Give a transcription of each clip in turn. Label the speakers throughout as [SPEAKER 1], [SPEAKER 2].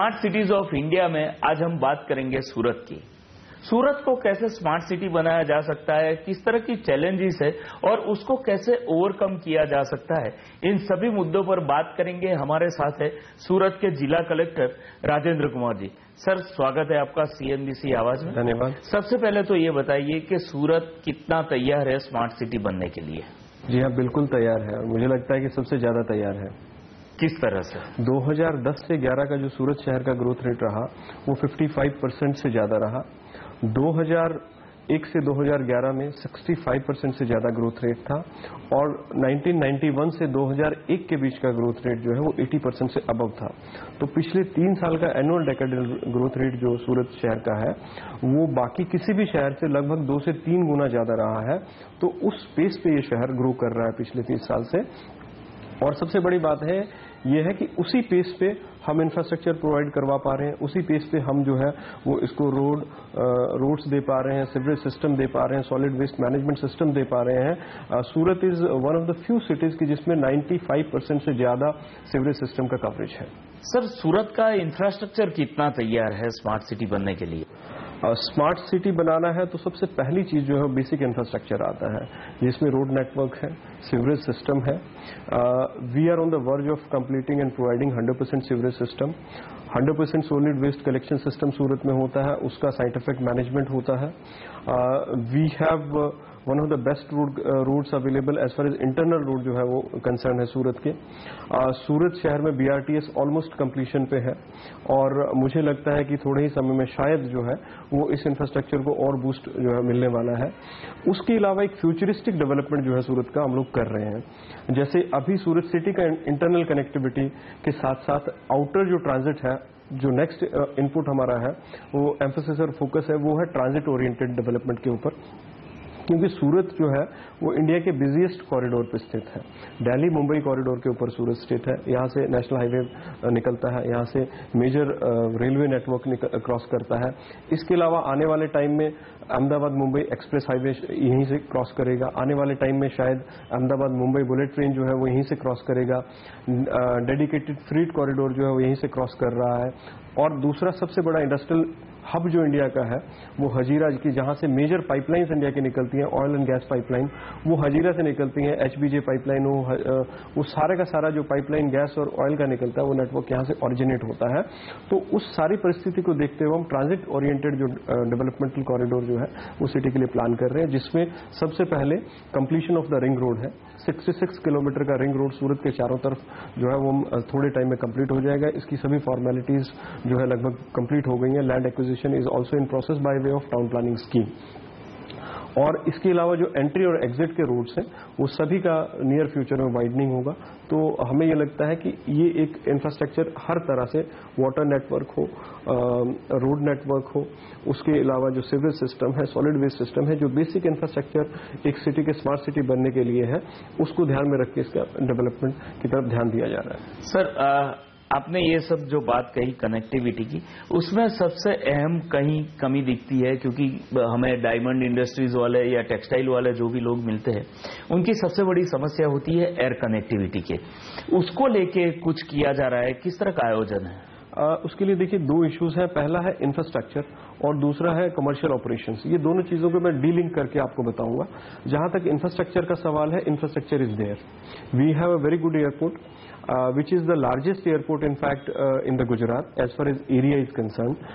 [SPEAKER 1] Smart cities of India में आज हम बात करेंगे सूरत की। सूरत को कैसे स्मार्ट सिटी बनाया जा सकता है, किस तरह की चैलेंजेस है और उसको कैसे ओवरकम किया जा सकता है, इन सभी मुद्दों पर बात करेंगे। हमारे साथ है सूरत के जिला कलेक्टर राजेंद्र कुमार जी। सर, स्वागत है आपका CNBC आवाज में।
[SPEAKER 2] धन्यवाद।
[SPEAKER 1] सबसे पहले तो ये बताइए कि सूरत कितना तैयार है स्मार्ट सिटी बनने के लिए?
[SPEAKER 2] जी हाँ, बिल्कुल तैयार है और मुझे लगता है कि सबसे ज्यादा तैयार है।
[SPEAKER 1] किस तरह से?
[SPEAKER 2] 2010 से 11 का जो सूरत शहर का ग्रोथ रेट रहा वो 55% से ज्यादा रहा। 2001 से 2011 में 65% से ज्यादा ग्रोथ रेट था और 1991 से 2001 के बीच का ग्रोथ रेट जो है वो 80% से अबव था। तो पिछले 3 साल का एनुअल डेकेडल ग्रोथ रेट जो सूरत शहर का है वो बाकी किसी भी शहर से लगभग 2 से 3 गुना ज्यादा रहा है। तो उस पेस पे ये शहर ग्रो कर रहा है पिछले 30 साल से। और सबसे बड़ी बात है ये है कि उसी पेस पे हम इंफ्रास्ट्रक्चर प्रोवाइड करवा पा रहे हैं, उसी पेस पे हम जो है वो इसको रोड्स दे पा रहे हैं, सीवरेज सिस्टम दे पा रहे हैं, सॉलिड वेस्ट मैनेजमेंट सिस्टम दे पा रहे हैं। Surat is one of the few cities की जिसमें 95% से ज्यादा सीवरेज सिस्टम का कवरेज है।
[SPEAKER 1] सर, सूरत का इंफ्रास्ट्रक्चर कितना तैयार है स्मार्ट सिटी बनने के लिए?
[SPEAKER 2] स्मार्ट सिटी बनाना है तो सबसे पहली चीज जो है बेसिक इंफ्रास्ट्रक्चर आता है, जिसमें रोड नेटवर्क है, सीवरेज सिस्टम है। We are on the verge of completing and providing 100% sewerage system. 100% solid waste collection system Surat में होता है, उसका साइंटिफिक मैनेजमेंट होता है। We have one of the best roads available as far as internal road जो है वो कंसर्न है सूरत के। सूरत शहर में BRTS ऑलमोस्ट कंप्लीशन पे है और मुझे लगता है कि थोड़े ही समय में शायद जो है वो इस इंफ्रास्ट्रक्चर को और बूस्ट जो है मिलने वाला है। उसके अलावा एक फ्यूचरिस्टिक डेवलपमेंट जो है सूरत का हम लोग कर रहे हैं। जैसे अभी सूरत सिटी का इंटरनल कनेक्टिविटी के साथ साथ आउटर जो ट्रांजिट है, जो नेक्स्ट इनपुट हमारा है वो एम्फेसिस और फोकस है वो है ट्रांजिट ओरिएंटेड डेवलपमेंट के ऊपर, क्योंकि सूरत जो है वो इंडिया के बिजीएस्ट कॉरिडोर पर स्थित है। दिल्ली मुंबई कॉरिडोर के ऊपर सूरत स्थित है। यहाँ से नेशनल हाईवे निकलता है, यहाँ से मेजर रेलवे नेटवर्क क्रॉस करता है। इसके अलावा आने वाले टाइम में अहमदाबाद मुंबई एक्सप्रेस हाईवे यहीं से क्रॉस करेगा। आने वाले टाइम में शायद अहमदाबाद मुंबई बुलेट ट्रेन जो है वो यहीं से क्रॉस करेगा। डेडिकेटेड फ्रीट कॉरिडोर जो है वो यहीं से क्रॉस कर रहा है। और दूसरा सबसे बड़ा इंडस्ट्रियल हब जो इंडिया का है वो हजीरा की, जहां से मेजर पाइपलाइंस इंडिया की निकलती हैं, ऑयल एंड गैस पाइपलाइन वो हजीरा से निकलती हैं। HBJ पाइपलाइन वो सारे का सारा जो पाइपलाइन गैस और ऑयल का निकलता है वो नेटवर्क यहां से ओरिजिनेट होता है। तो उस सारी परिस्थिति को देखते हुए हम ट्रांजिट ओरिएंटेड जो डेवलपमेंटल कॉरिडोर जो है वो सिटी के लिए प्लान कर रहे हैं, जिसमें सबसे पहले completion of the ring road है। 66 किलोमीटर का रिंग रोड सूरत के चारों तरफ जो है वो थोड़े टाइम में कंप्लीट हो जाएगा। इसकी सभी फॉर्मेलिटीज जो है लगभग कंप्लीट हो गई हैं। Land acquisition is also in process by way of town planning scheme. और इसके अलावा जो एंट्री और एग्जिट के रोड्स हैं वो सभी का नियर फ्यूचर में वाइडनिंग होगा। तो हमें ये लगता है कि ये एक इंफ्रास्ट्रक्चर हर तरह से, वाटर नेटवर्क हो, रोड नेटवर्क हो, उसके अलावा जो सीवरेज सिस्टम है, सॉलिड वेस्ट सिस्टम है, जो बेसिक इंफ्रास्ट्रक्चर एक सिटी के स्मार्ट सिटी बनने के लिए है, उसको ध्यान में रख के इसका डेवलपमेंट की तरफ ध्यान दिया जा रहा है।
[SPEAKER 1] सर, आपने ये सब जो बात कही कनेक्टिविटी की, उसमें सबसे अहम कहीं कमी दिखती है, क्योंकि हमें डायमंड इंडस्ट्रीज वाले या टेक्सटाइल वाले जो भी लोग मिलते हैं उनकी सबसे बड़ी समस्या होती है एयर कनेक्टिविटी के। उसको लेके कुछ किया जा रहा है, किस तरह का आयोजन है?
[SPEAKER 2] उसके लिए देखिए 2 इश्यूज हैं। पहला है इंफ्रास्ट्रक्चर और दूसरा है कमर्शियल ऑपरेशंस। ये दोनों चीजों को मैं डीलिंक करके आपको बताऊंगा। जहां तक इंफ्रास्ट्रक्चर का सवाल है, infrastructure is there. We have a very good airport which is the largest airport in fact in the Gujarat as far as area is concerned.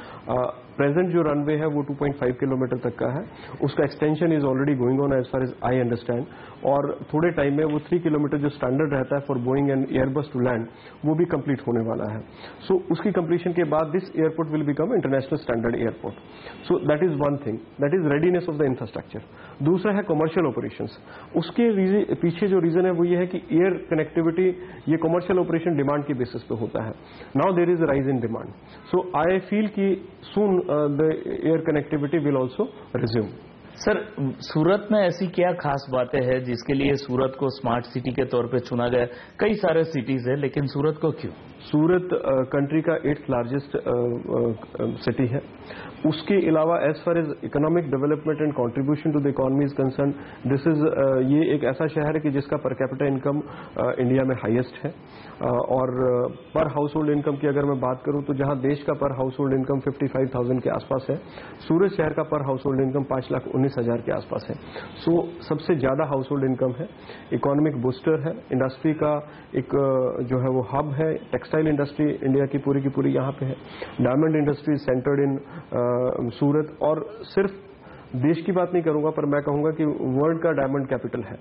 [SPEAKER 2] Present जो रनवे है वो 2.5 किलोमीटर तक का है। उसका extension is already going on as far as I understand. और थोड़े time में वो 3 किलोमीटर जो स्टैंडर्ड रहता है for Boeing and Airbus to land वो भी कंप्लीट होने वाला है। सो उसकी कंप्लीशन के बाद this airport will become international standard airport. So that is one thing, that is readiness of the infrastructure. दूसरा है कमर्शियल ऑपरेशंस। उसके पीछे जो रीजन है वो ये है कि एयर कनेक्टिविटी ये कमर्शियल ऑपरेशन डिमांड के बेसिस पे होता है। Now there is rise in demand. So I feel कि soon the air connectivity will also resume.
[SPEAKER 1] Sir, Surat में ऐसी क्या खास बातें हैं जिसके लिए सूरत को स्मार्ट सिटी के तौर पे चुना गया? कई सारे सिटीज है, लेकिन सूरत को क्यों?
[SPEAKER 2] सूरत कंट्री का 8th लार्जेस्ट सिटी है। उसके अलावा as far as economic development and contribution to the economy is concern, this is ये एक ऐसा शहर है कि जिसका पर कैपिटा इनकम इंडिया में हाईएस्ट है। और पर हाउस होल्ड इनकम की अगर मैं बात करूं तो जहां देश का पर हाउस होल्ड इनकम 55,000 के आसपास है, सूरत शहर का पर हाउस होल्ड इनकम 5,19,000 के आसपास है। सो सबसे ज्यादा हाउस होल्ड इनकम है, इकोनॉमिक बूस्टर है, इंडस्ट्री का एक जो है वो हब है। टेक्सटाइल इंडस्ट्री इंडिया की पूरी यहाँ पे है। डायमंड इंडस्ट्री सेंटर्ड इन सूरत, और सिर्फ देश की बात नहीं करूंगा पर मैं कहूंगा कि वर्ल्ड का डायमंड कैपिटल है।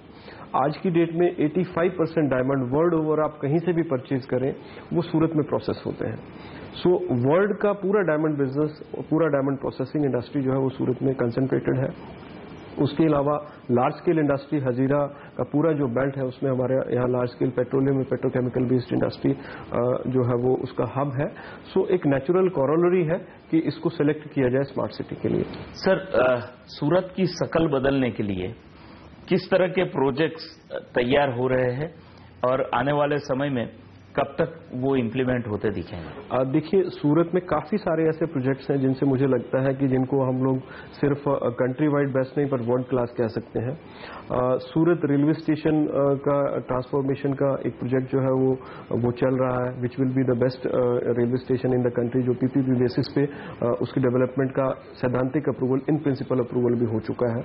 [SPEAKER 2] आज की डेट में 85% डायमंड वर्ल्ड ओवर आप कहीं से भी परचेज करें वो सूरत में प्रोसेस होते हैं। सो वर्ल्ड का पूरा डायमंड बिजनेस, पूरा डायमंड प्रोसेसिंग इंडस्ट्री जो है वो सूरत में कंसंट्रेटेड है। उसके अलावा लार्ज स्केल इंडस्ट्री हजीरा का पूरा जो बेल्ट है उसमें हमारे यहाँ लार्ज स्केल पेट्रोलियम और पेट्रोकेमिकल बेस्ड इंडस्ट्री जो है वो उसका हब है। सो एक नेचुरल कॉरोलरी है कि इसको सिलेक्ट किया जाए स्मार्ट सिटी के लिए।
[SPEAKER 1] सर, सूरत की शकल बदलने के लिए किस तरह के प्रोजेक्ट्स तैयार हो रहे हैं और आने वाले समय में कब तक वो इम्प्लीमेंट होते दिखेंगे?
[SPEAKER 2] देखिए, सूरत में काफी सारे ऐसे प्रोजेक्ट्स हैं जिनसे मुझे लगता है कि जिनको हम लोग सिर्फ कंट्री वाइड बेस्ट नहीं पर वर्ल्ड क्लास कह सकते हैं। सूरत रेलवे स्टेशन का ट्रांसफॉर्मेशन का एक प्रोजेक्ट जो है वो चल रहा है, which will be the best railway station in the country, जो पीपीपी बेसिस पे उसकी डेवलपमेंट का सैद्धांतिक अप्रूवल, इन प्रिंसिपल अप्रूवल भी हो चुका है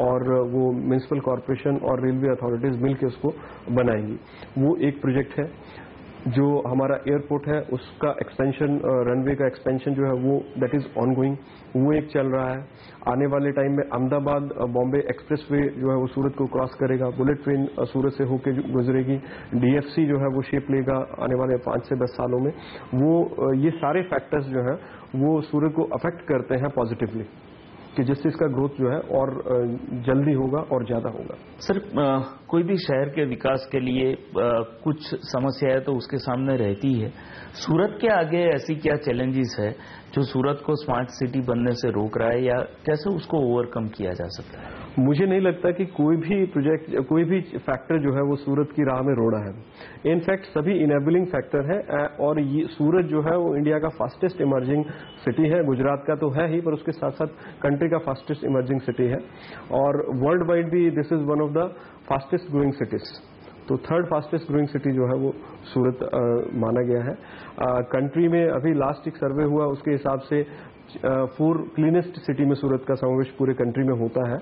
[SPEAKER 2] और वो म्युनिसिपल कॉरपोरेशन और रेलवे अथॉरिटीज मिलकर उसको बनाएंगी। वो एक प्रोजेक्ट है। जो हमारा एयरपोर्ट है उसका एक्सपेंशन, रनवे का एक्सपेंशन जो है वो दैट इज ऑनगोइंग, वो एक चल रहा है। आने वाले टाइम में अहमदाबाद बॉम्बे एक्सप्रेसवे जो है वो सूरत को क्रॉस करेगा, बुलेट ट्रेन सूरत से होकर गुजरेगी, डीएफसी जो है वो शेप लेगा आने वाले 5 से 10 सालों में। वो ये सारे फैक्टर्स जो है वो सूरत को अफेक्ट करते हैं पॉजिटिवली, कि जिससे इसका ग्रोथ जो है और जल्दी होगा और ज्यादा होगा।
[SPEAKER 1] सर, कोई भी शहर के विकास के लिए कुछ समस्या है तो उसके सामने रहती है। सूरत के आगे ऐसी क्या चैलेंजेस है जो सूरत को स्मार्ट सिटी बनने से रोक रहा है, या कैसे उसको ओवरकम किया जा सकता है?
[SPEAKER 2] मुझे नहीं लगता कि कोई भी प्रोजेक्ट, कोई भी फैक्टर जो है वो सूरत की राह में रोड़ा है। इनफैक्ट सभी इनेबलिंग फैक्टर है। और ये सूरत जो है वो इंडिया का फास्टेस्ट इमर्जिंग सिटी है। गुजरात का तो है ही, पर उसके साथ साथ कंट्री का फास्टेस्ट इमर्जिंग सिटी है और वर्ल्ड वाइड भी this is one of the fastest growing cities. तो 3rd फास्टेस्ट ग्रोइंग सिटी जो है वो सूरत माना गया है। कंट्री में अभी लास्ट एक सर्वे हुआ, उसके हिसाब से 4 क्लीनेस्ट सिटी में सूरत का समावेश पूरे कंट्री में होता है।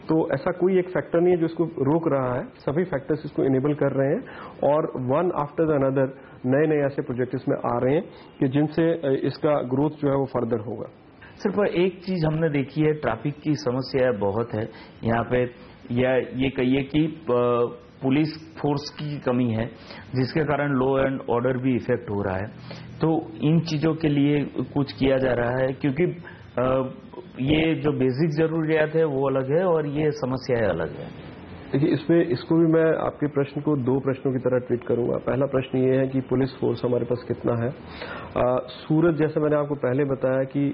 [SPEAKER 2] तो ऐसा कोई एक फैक्टर नहीं है जो इसको रोक रहा है, सभी फैक्टर्स इसको इनेबल कर रहे हैं और वन आफ्टर द अनदर नए नए ऐसे प्रोजेक्ट इसमें आ रहे हैं कि जिनसे इसका ग्रोथ जो है वो फर्दर होगा।
[SPEAKER 1] सिर्फ एक चीज हमने देखी है, ट्रैफिक की समस्या बहुत है यहाँ पे, या ये कहिए कि पुलिस फोर्स की कमी है जिसके कारण लॉ एंड ऑर्डर भी इफेक्ट हो रहा है। तो इन चीजों के लिए कुछ किया जा रहा है, क्योंकि ये जो बेसिक जरूरियात है वो अलग है और ये समस्याएं अलग है।
[SPEAKER 2] देखिए, इसमें इसको भी मैं आपके प्रश्न को 2 प्रश्नों की तरह ट्रीट करूंगा। पहला प्रश्न ये है कि पुलिस फोर्स हमारे पास कितना है। सूरत, जैसे मैंने आपको पहले बताया कि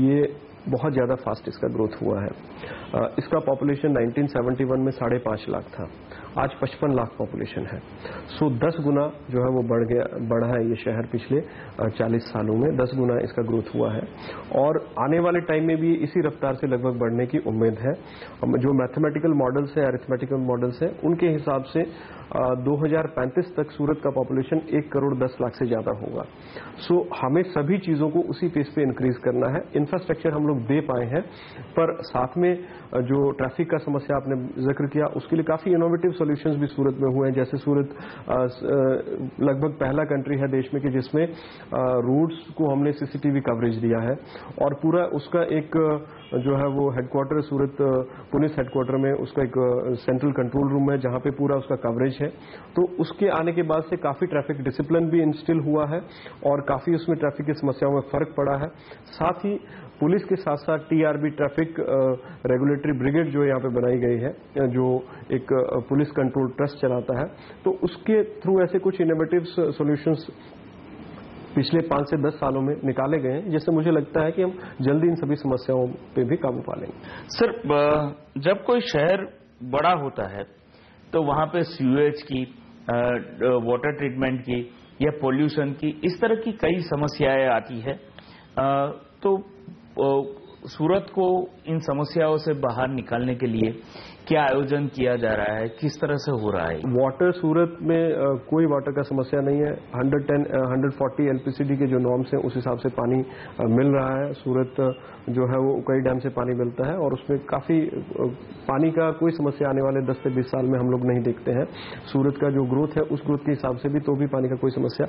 [SPEAKER 2] ये बहुत ज्यादा फास्ट इसका ग्रोथ हुआ है। इसका पॉपुलेशन 1971 में 5.5 लाख था, आज 55 लाख पॉपुलेशन है। सो 10 गुना जो है वो बढ़ा है ये शहर पिछले 40 सालों में, 10 गुना इसका ग्रोथ हुआ है और आने वाले टाइम में भी इसी रफ्तार से लगभग बढ़ने की उम्मीद है। जो मैथमेटिकल मॉडल्स है, अरिथमेटिकल मॉडल्स है, उनके हिसाब से 2035 तक सूरत का पॉपुलेशन 1 करोड़ 10 लाख से ज्यादा होगा। सो हमें सभी चीजों को उसी पेस पे इंक्रीज करना है। इंफ्रास्ट्रक्चर हम लोग दे पाए हैं, पर साथ में जो ट्रैफिक का समस्या आपने जिक्र किया उसके लिए काफी इनोवेटिव सॉल्यूशंस भी सूरत में हुए हैं। जैसे सूरत लगभग पहला कंट्री है देश में कि जिसमें रोड्स को हमने सीसीटीवी कवरेज दिया है और पूरा उसका एक जो है वो हेडक्वार्टर सूरत पुलिस हेडक्वार्टर में उसका एक सेंट्रल कंट्रोल रूम है जहां पे पूरा उसका कवरेज है। तो उसके आने के बाद से काफी ट्रैफिक डिसिप्लिन भी इंस्टिल हुआ है और काफी उसमें ट्रैफिक की समस्याओं में फर्क पड़ा है। साथ ही पुलिस के साथ साथ टीआरबी ट्रैफिक रेगुलेटरी ब्रिगेड जो यहाँ पे बनाई गई है, जो एक पुलिस कंट्रोल ट्रस्ट चलाता है, तो उसके थ्रू ऐसे कुछ इनोवेटिव सॉल्यूशंस पिछले 5 से 10 सालों में निकाले गए हैं, जिससे मुझे लगता है कि हम जल्दी इन सभी समस्याओं पे भी काबू पा लेंगे।
[SPEAKER 1] सर, जब कोई शहर बड़ा होता है तो वहां पे सीवेज की, वाटर ट्रीटमेंट की या पोल्यूशन की, इस तरह की कई समस्याएं आती है। तो सूरत को इन समस्याओं से बाहर निकालने के लिए क्या आयोजन किया जा रहा है, किस तरह से हो रहा है?
[SPEAKER 2] वाटर सूरत में कोई वाटर का समस्या नहीं है। 140 एलपीसीडी के जो नॉर्म्स हैं उस हिसाब से पानी मिल रहा है। सूरत जो है वो कई डैम से पानी मिलता है और उसमें काफी पानी का कोई समस्या आने वाले 10 से 20 साल में हम लोग नहीं देखते हैं। सूरत का जो ग्रोथ है उस ग्रोथ के हिसाब से भी तो भी पानी का कोई समस्या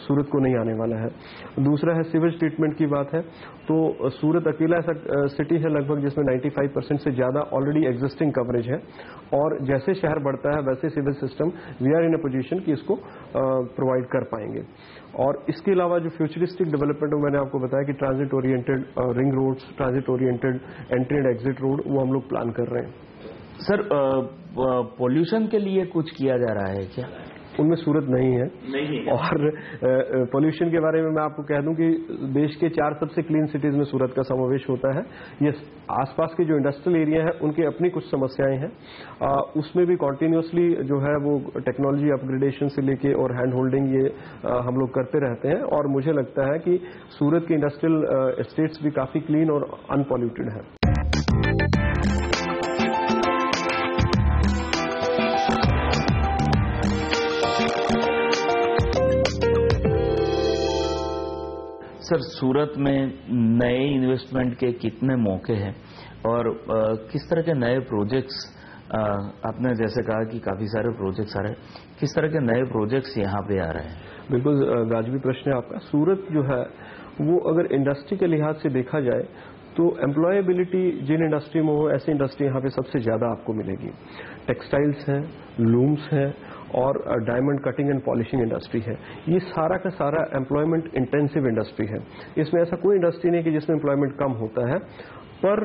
[SPEAKER 2] सूरत को नहीं आने वाला है। दूसरा है सीवेज ट्रीटमेंट की बात है, तो सूरत अकेला ऐसा सिटी है लगभग जिसमें 95% से ज्यादा ऑलरेडी एग्जिस्टिंग कवरेज है और जैसे शहर बढ़ता है वैसे civil system we are in a position कि इसको प्रोवाइड कर पाएंगे। और इसके अलावा जो फ्यूचरिस्टिक डेवलपमेंट मैंने आपको बताया कि transit oriented ring roads, transit oriented entry and exit road, वो हम लोग प्लान कर रहे हैं।
[SPEAKER 1] सर, पोल्यूशन के लिए कुछ किया जा रहा है क्या?
[SPEAKER 2] उनमें सूरत नहीं है। और पोल्यूशन के बारे में मैं आपको कह दूं कि देश के 4 सबसे क्लीन सिटीज में सूरत का समावेश होता है। ये आसपास के जो इंडस्ट्रियल एरिया है उनकी अपनी कुछ समस्याएं हैं, उसमें भी कॉन्टिन्यूसली जो है वो टेक्नोलॉजी अपग्रेडेशन से लेके और हैंड होल्डिंग ये हम लोग करते रहते हैं और मुझे लगता है कि सूरत के इंडस्ट्रियल एस्टेट्स भी काफी क्लीन और अनपॉल्यूटेड है।
[SPEAKER 1] सर, सूरत में नए इन्वेस्टमेंट के कितने मौके हैं और किस तरह के नए प्रोजेक्ट्स, आपने जैसे कहा कि काफी सारे प्रोजेक्ट्स आ रहे हैं, किस तरह के नए प्रोजेक्ट्स यहाँ पे आ रहे हैं?
[SPEAKER 2] बिल्कुल गाजवी प्रश्न है आपका। सूरत जो है वो अगर इंडस्ट्री के लिहाज से देखा जाए तो एम्प्लॉयबिलिटी जिन इंडस्ट्री में हो ऐसी इंडस्ट्री यहाँ पे सबसे ज्यादा आपको मिलेगी। टेक्सटाइल्स हैं, लूम्स हैं और diamond cutting and polishing industry है। ये सारा का सारा एम्प्लॉयमेंट इंटेंसिव इंडस्ट्री है। इसमें ऐसा कोई इंडस्ट्री नहीं कि जिसमें एम्प्लॉयमेंट कम होता है। पर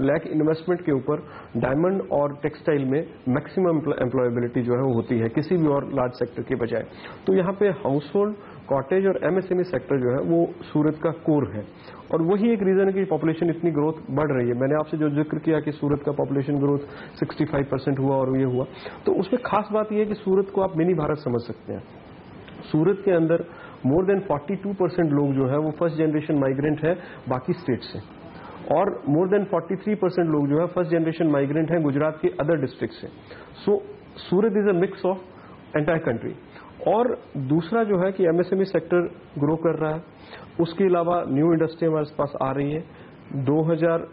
[SPEAKER 2] लैक इन्वेस्टमेंट के ऊपर डायमंड और टेक्सटाइल में मैक्सिमम एम्प्लॉयबिलिटी जो है वो होती है किसी भी और लार्ज सेक्टर के बजाय। तो यहाँ पे हाउस होल्ड, कॉटेज और एमएसएमई सेक्टर जो है वो सूरत का कोर है और वही एक रीजन है कि पॉपुलेशन इतनी ग्रोथ बढ़ रही है। मैंने आपसे जो जिक्र किया कि सूरत का पॉपुलेशन ग्रोथ 65% हुआ और ये हुआ, तो उसमें खास बात यह है कि सूरत को आप मिनी भारत समझ सकते हैं। सूरत के अंदर मोर देन 42% लोग जो है वो फर्स्ट जनरेशन माइग्रेंट है बाकी स्टेट से और मोर देन 43% लोग जो है फर्स्ट जनरेशन माइग्रेंट है गुजरात के अदर डिस्ट्रिक्ट से। So Surat is a mix of entire country. और दूसरा जो है कि एमएसएमई सेक्टर ग्रो कर रहा है, उसके अलावा न्यू इंडस्ट्री हमारे पास आ रही है। 2000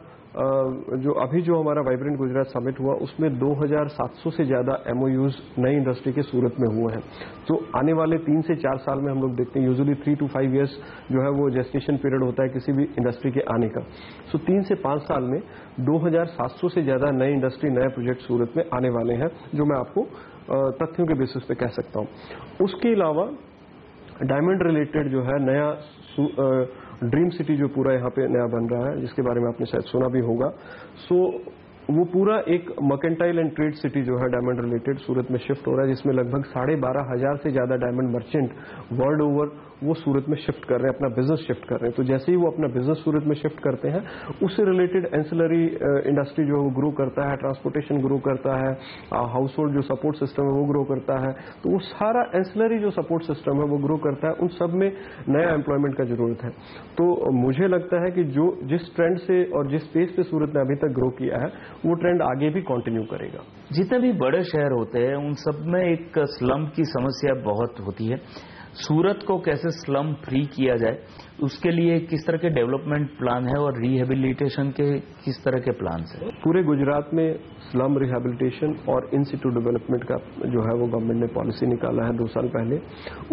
[SPEAKER 2] जो हमारा वाइब्रेंट गुजरात समिट हुआ उसमें 2700 से ज्यादा एमओयूज नई इंडस्ट्री के सूरत में हुए हैं। तो आने वाले 3 से 4 साल में हम लोग देखते हैं यूजुअली 3 to 5 years जो है वो जेस्टेशन पीरियड होता है किसी भी इंडस्ट्री के आने का। सो 3 से 5 साल में 2700 से ज्यादा नई इंडस्ट्री, नए प्रोजेक्ट सूरत में आने वाले हैं, जो मैं आपको तथ्यों के बेसिस पे कह सकता हूं। उसके अलावा डायमंड रिलेटेड जो है नया ड्रीम सिटी जो पूरा यहाँ पे नया बन रहा है, जिसके बारे में आपने शायद सुना भी होगा। सो वो पूरा एक मर्केंटाइल एंड ट्रेड सिटी जो है डायमंड रिलेटेड सूरत में शिफ्ट हो रहा है, जिसमें लगभग 12,500 से ज्यादा डायमंड मर्चेंट वर्ल्ड ओवर वो सूरत में शिफ्ट कर रहे हैं, अपना बिजनेस शिफ्ट कर रहे हैं। तो जैसे ही वो अपना बिजनेस सूरत में शिफ्ट करते हैं उससे रिलेटेड एंसिलरी इंडस्ट्री जो है वो ग्रो करता है, ट्रांसपोर्टेशन ग्रो करता है, हाउस होल्ड जो सपोर्ट सिस्टम है वो ग्रो करता है। तो वो सारा एंसिलरी जो सपोर्ट सिस्टम है वो ग्रो करता है, उन सब में नया एम्प्लॉयमेंट का जरूरत है। तो मुझे लगता है कि जो जिस ट्रेंड से और जिस पेस पे सूरत ने अभी तक ग्रो किया है वो ट्रेंड आगे भी कंटिन्यू करेगा।
[SPEAKER 1] जितने भी बड़े शहर होते हैं उन सब में एक स्लम की समस्या बहुत होती है। सूरत को कैसे स्लम फ्री किया जाए, उसके लिए किस तरह के डेवलपमेंट प्लान है और रिहेबिलिटेशन के किस तरह के प्लान है?
[SPEAKER 2] पूरे गुजरात में स्लम रिहेबिलिटेशन और इन सिटू डेवलपमेंट का जो है वो गवर्नमेंट ने पॉलिसी निकाला है 2 साल पहले।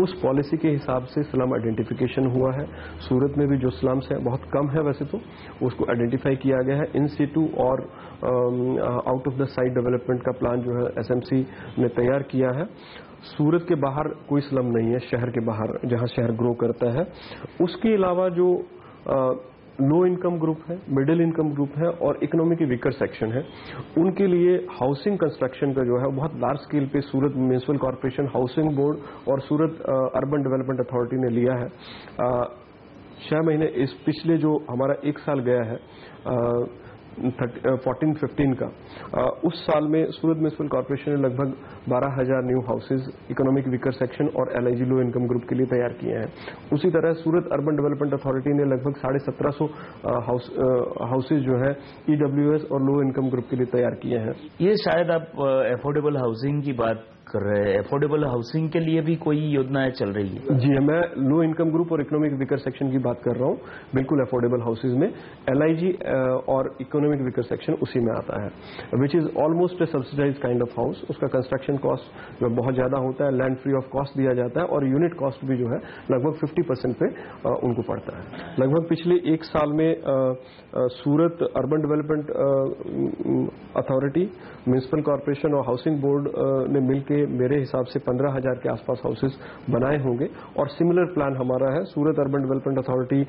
[SPEAKER 2] उस पॉलिसी के हिसाब से स्लम आइडेंटिफिकेशन हुआ है। सूरत में भी जो स्लम्स हैं बहुत कम है वैसे तो, उसको आइडेंटिफाई किया गया है। इन सिटू और out of the site development का प्लान जो है एसएमसी ने तैयार किया है। सूरत के बाहर कोई स्लम नहीं है, शहर के बाहर जहां शहर ग्रो करता है। उसके अलावा जो लो इनकम ग्रुप है, मिडिल इनकम ग्रुप है और इकोनॉमिक वीकर सेक्शन है, उनके लिए हाउसिंग कंस्ट्रक्शन का जो है बहुत लार्ज स्केल पे सूरत म्युनिसिपल कॉर्पोरेशन, हाउसिंग बोर्ड और सूरत अर्बन डेवलपमेंट अथॉरिटी ने लिया है। 6 महीने इस पिछले जो हमारा 1 साल गया है 14-15 का, उस साल में सूरत म्यूनिसिपल कॉर्पोरेशन ने लगभग 12,000 new houses economic weaker section और LIG लो इनकम ग्रुप के लिए तैयार किए हैं। उसी तरह सूरत अर्बन डेवलपमेंट अथॉरिटी ने लगभग 1750 हाउसेज जो है EWS और लो इनकम ग्रुप के लिए तैयार किए हैं।
[SPEAKER 1] ये शायद आप अफोर्डेबल हाउसिंग की बात कर रहे हैं। अफोर्डेबल हाउसिंग के लिए भी कोई योजनाएं चल रही है?
[SPEAKER 2] जी, मैं लो इनकम ग्रुप और इकोनॉमिक वीकर सेक्शन की बात कर रहा हूँ। बिल्कुल अफोर्डेबल हाउसेज में LIG और इकोनॉमिक वीकर सेक्शन उसी में आता है, which is almost a subsidise kind of house. उसका कंस्ट्रक्शन कॉस्ट जो बहुत ज्यादा होता है, लैंड फ्री ऑफ कॉस्ट दिया जाता है और यूनिट कॉस्ट भी जो है लगभग 50% पे उनको पड़ता है। लगभग पिछले एक साल में Surat urban development authority, municipal corporation और हाउसिंग बोर्ड ने मिलकर मेरे हिसाब से 15,000 के आसपास हाउसेज बनाए होंगे और सिमिलर प्लान हमारा है। सूरत अर्बन डेवलपमेंट अथॉरिटी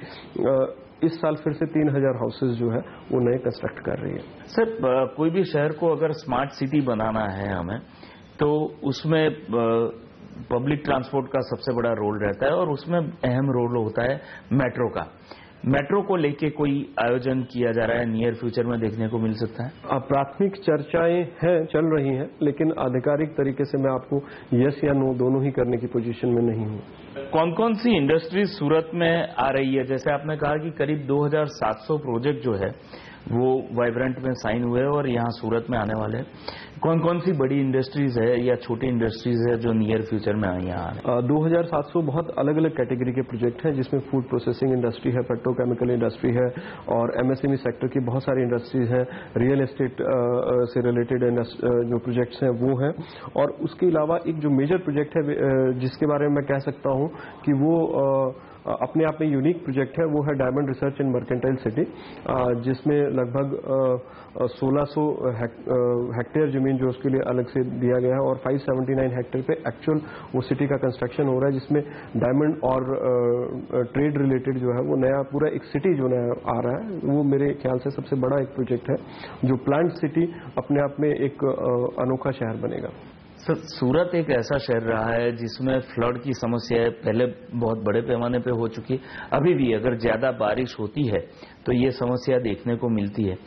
[SPEAKER 2] इस साल फिर से 3,000 हाउसेज जो है वो नए कंस्ट्रक्ट कर रही है।
[SPEAKER 1] सर, कोई भी शहर को अगर स्मार्ट सिटी बनाना है हमें, तो उसमें पब्लिक ट्रांसपोर्ट का सबसे बड़ा रोल रहता है और उसमें अहम रोल होता है मेट्रो का। मेट्रो को लेके कोई आयोजन किया जा रहा है नियर फ्यूचर में देखने को मिल सकता है?
[SPEAKER 2] प्राथमिक चर्चाएं हैं, चल रही हैं, लेकिन आधिकारिक तरीके से मैं आपको यस या नो दोनों ही करने की पोजीशन में नहीं हूं।
[SPEAKER 1] कौन कौन सी इंडस्ट्रीज सूरत में आ रही है? जैसे आपने कहा कि करीब 2,700 प्रोजेक्ट जो है वो वाइब्रेंट में साइन हुए और यहाँ सूरत में आने वाले हैं। कौन कौन सी बड़ी इंडस्ट्रीज है या छोटी इंडस्ट्रीज है जो नियर फ्यूचर में आई यहाँ?
[SPEAKER 2] 2,700 बहुत अलग अलग कैटेगरी के प्रोजेक्ट हैं, जिसमें फूड प्रोसेसिंग इंडस्ट्री है, पेट्रोकेमिकल इंडस्ट्री है और MSME सेक्टर की बहुत सारी इंडस्ट्रीज हैं। रियल एस्टेट से रिलेटेड जो प्रोजेक्ट्स हैं वो हैं। और उसके अलावा एक जो मेजर प्रोजेक्ट है जिसके बारे में मैं कह सकता हूँ कि वो अपने आप में यूनिक प्रोजेक्ट है, वो है diamond research and mercantile city, जिसमें लगभग 1,600 हेक्टेयर जमीन जो उसके लिए अलग से दिया गया है और 579 हेक्टेयर पे एक्चुअल वो सिटी का कंस्ट्रक्शन हो रहा है, जिसमें डायमंड और ट्रेड रिलेटेड जो है वो नया पूरा एक सिटी जो नया आ रहा है। वो मेरे ख्याल से सबसे बड़ा एक प्रोजेक्ट है जो प्लांट सिटी अपने आप में एक अनोखा शहर बनेगा।
[SPEAKER 1] सर, सूरत एक ऐसा शहर रहा है जिसमें फ्लड की समस्या पहले बहुत बड़े पैमाने पे हो चुकी है। अभी भी अगर ज्यादा बारिश होती है तो ये समस्या देखने को मिलती है।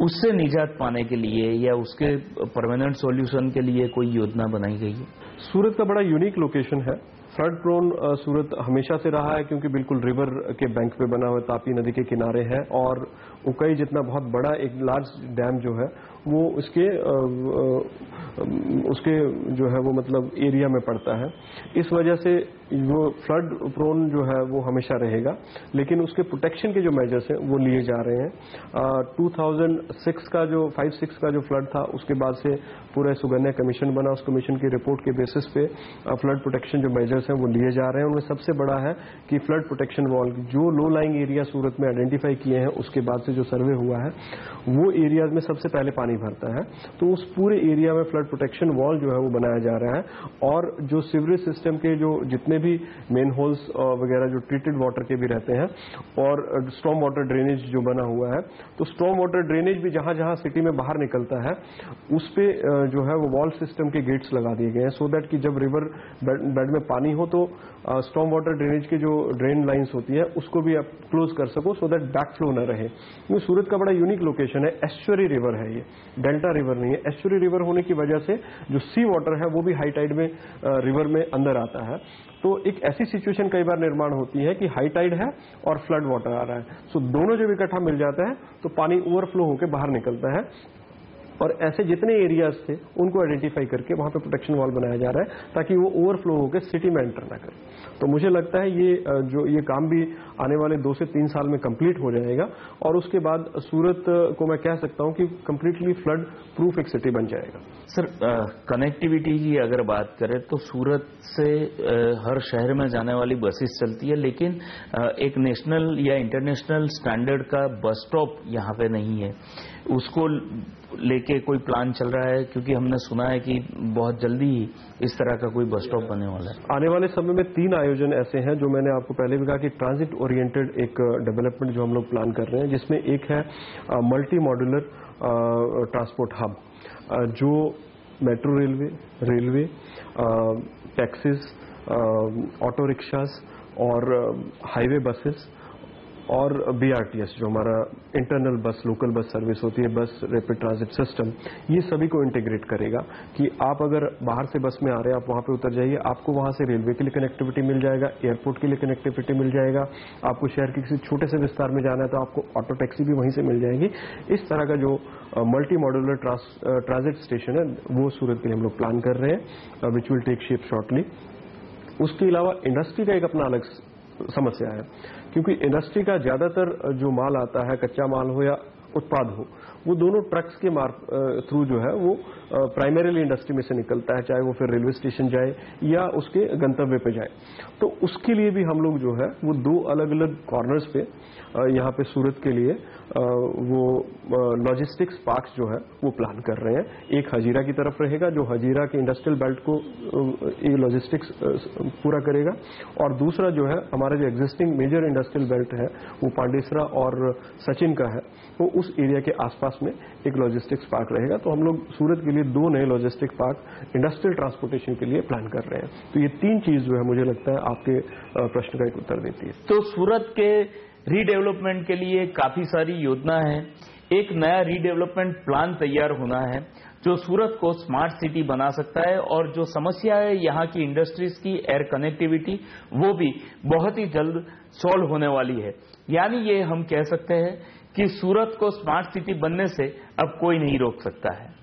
[SPEAKER 1] उससे निजात पाने के लिए या उसके परमानेंट सॉल्यूशन के लिए कोई योजना बनाई गई है?
[SPEAKER 2] सूरत का बड़ा यूनिक लोकेशन है। फ्लड प्रोन सूरत हमेशा से रहा है क्योंकि बिल्कुल रिवर के बैंक पे बना हुआ तापी नदी के किनारे है और उकई जितना बहुत बड़ा एक लार्ज डैम जो है वो उसके जो है वो मतलब एरिया में पड़ता है। इस वजह से वो फ्लड प्रोन जो है वो हमेशा रहेगा, लेकिन उसके प्रोटेक्शन के जो मेजर्स हैं वो लिए जा रहे हैं। 2006 का जो 5-6 का जो फ्लड था उसके बाद से पूरा सुगन्या कमीशन बना, उस कमीशन की रिपोर्ट के बेसिस पे फ्लड प्रोटेक्शन जो मेजर्स हैं वो लिए जा रहे हैं। उनमें सबसे बड़ा है कि फ्लड प्रोटेक्शन वॉल जो लो लाइंग एरिया सूरत में आइडेंटिफाई किए हैं उसके बाद से जो सर्वे हुआ है वो एरियाज में सबसे पहले पानी भरता है, तो उस पूरे एरिया में फ्लड प्रोटेक्शन वॉल जो है वो बनाया जा रहा है। और जो सीवरेज सिस्टम के जो जितने भी मेन होल्स वगैरह जो ट्रीटेड वाटर के भी रहते हैं और स्टॉर्म वाटर ड्रेनेज जो बना हुआ है, तो स्टॉर्म वाटर ड्रेनेज भी जहां जहां सिटी में बाहर निकलता है उस पे जो है वो वॉल सिस्टम के गेट्स लगा दिए गए हैं, सो दैट कि जब रिवर बेड में पानी हो तो स्टॉर्म वाटर ड्रेनेज की जो ड्रेन लाइंस होती है उसको भी आप क्लोज कर सको, सो दैट बैक फ्लो न रहे। क्योंकि सूरत का बड़ा यूनिक लोकेशन है, एस्चुअरी रिवर है, ये डेल्टा रिवर नहीं है। एस्चुअरी रिवर होने की वजह से जो सी वाटर है वो भी हाई टाइड में रिवर में अंदर आता है, तो एक ऐसी सिचुएशन कई बार निर्माण होती है कि हाई टाइड है और फ्लड वाटर आ रहा है, सो दोनों जब इकट्ठा मिल जाता है तो पानी ओवरफ्लो होकर बाहर निकलता है। और ऐसे जितने एरियाज थे उनको आइडेंटिफाई करके वहां पे प्रोटेक्शन वॉल बनाया जा रहा है ताकि वो ओवरफ्लो होकर सिटी में एंटर ना करे। तो मुझे लगता है ये काम भी आने वाले 2 से 3 साल में कंप्लीट हो जाएगा और उसके बाद सूरत को मैं कह सकता हूं कि कंप्लीटली फ्लड प्रूफ एक सिटी बन जाएगा।
[SPEAKER 1] सर, कनेक्टिविटी की अगर बात करें तो सूरत से हर शहर में जाने वाली बसेस चलती है, लेकिन एक नेशनल या इंटरनेशनल स्टैंडर्ड का बस स्टॉप यहाँ पे नहीं है। उसको लेके कोई प्लान चल रहा है? क्योंकि हमने सुना है कि बहुत जल्दी ही इस तरह का कोई बस स्टॉप बनने वाला है।
[SPEAKER 2] आने वाले समय में 3 आयोजन ऐसे हैं जो मैंने आपको पहले भी कहा कि ट्रांजिट ओरिएंटेड एक डेवलपमेंट जो हम लोग प्लान कर रहे हैं, जिसमें एक है मल्टी मॉड्यूलर ट्रांसपोर्ट हब, जो metro railway, taxis, auto rickshaws और हाईवे बसेस और BRTS जो हमारा इंटरनल बस लोकल बस सर्विस होती है, बस रैपिड ट्रांजिट सिस्टम, ये सभी को इंटीग्रेट करेगा कि आप अगर बाहर से बस में आ रहे हैं, आप वहां पे उतर जाइए, आपको वहां से रेलवे के लिए कनेक्टिविटी मिल जाएगा, एयरपोर्ट के लिए कनेक्टिविटी मिल जाएगा, आपको शहर के किसी छोटे से विस्तार में जाना है तो आपको ऑटो टैक्सी भी वहीं से मिल जाएगी। इस तरह का जो मल्टी मॉड्यूलर ट्रांजिट स्टेशन है वो सूरत के लिए हम लोग प्लान कर रहे हैं, which will take shape shortly. उसके अलावा इंडस्ट्री का एक अपना अलग समस्या है, क्योंकि इंडस्ट्री का ज्यादातर जो माल आता है, कच्चा माल हो या उत्पाद हो, वो दोनों ट्रक्स के थ्रू जो है वो प्राइमरीली इंडस्ट्री में से निकलता है, चाहे वो फिर रेलवे स्टेशन जाए या उसके गंतव्य पे जाए। तो उसके लिए भी हम लोग जो है वो दो अलग अलग कॉर्नर्स पे यहाँ पे सूरत के लिए वो लॉजिस्टिक्स पार्क्स जो है वो प्लान कर रहे हैं। एक हजीरा की तरफ रहेगा जो हजीरा के इंडस्ट्रियल बेल्ट को ये लॉजिस्टिक्स पूरा करेगा, और दूसरा जो है हमारा जो एग्जिस्टिंग मेजर इंडस्ट्रियल बेल्ट है वो पांडेसरा और सचिन का है, वो उस एरिया के आसपास में एक लॉजिस्टिक्स पार्क रहेगा। तो हम लोग सूरत के लिए दो नए लॉजिस्टिक पार्क इंडस्ट्रियल ट्रांसपोर्टेशन के लिए प्लान कर रहे हैं। तो ये तीन चीज जो है मुझे लगता है आपके प्रश्न का एक उत्तर देती है।
[SPEAKER 1] तो सूरत के रीडेवलपमेंट के लिए काफी सारी योजना है। एक नया रीडेवलपमेंट प्लान तैयार होना है जो सूरत को स्मार्ट सिटी बना सकता है, और जो समस्या है यहाँ की इंडस्ट्रीज की एयर कनेक्टिविटी वो भी बहुत ही जल्द सॉल्व होने वाली है। यानी ये हम कह सकते हैं कि सूरत को स्मार्ट सिटी बनने से अब कोई नहीं रोक सकता है।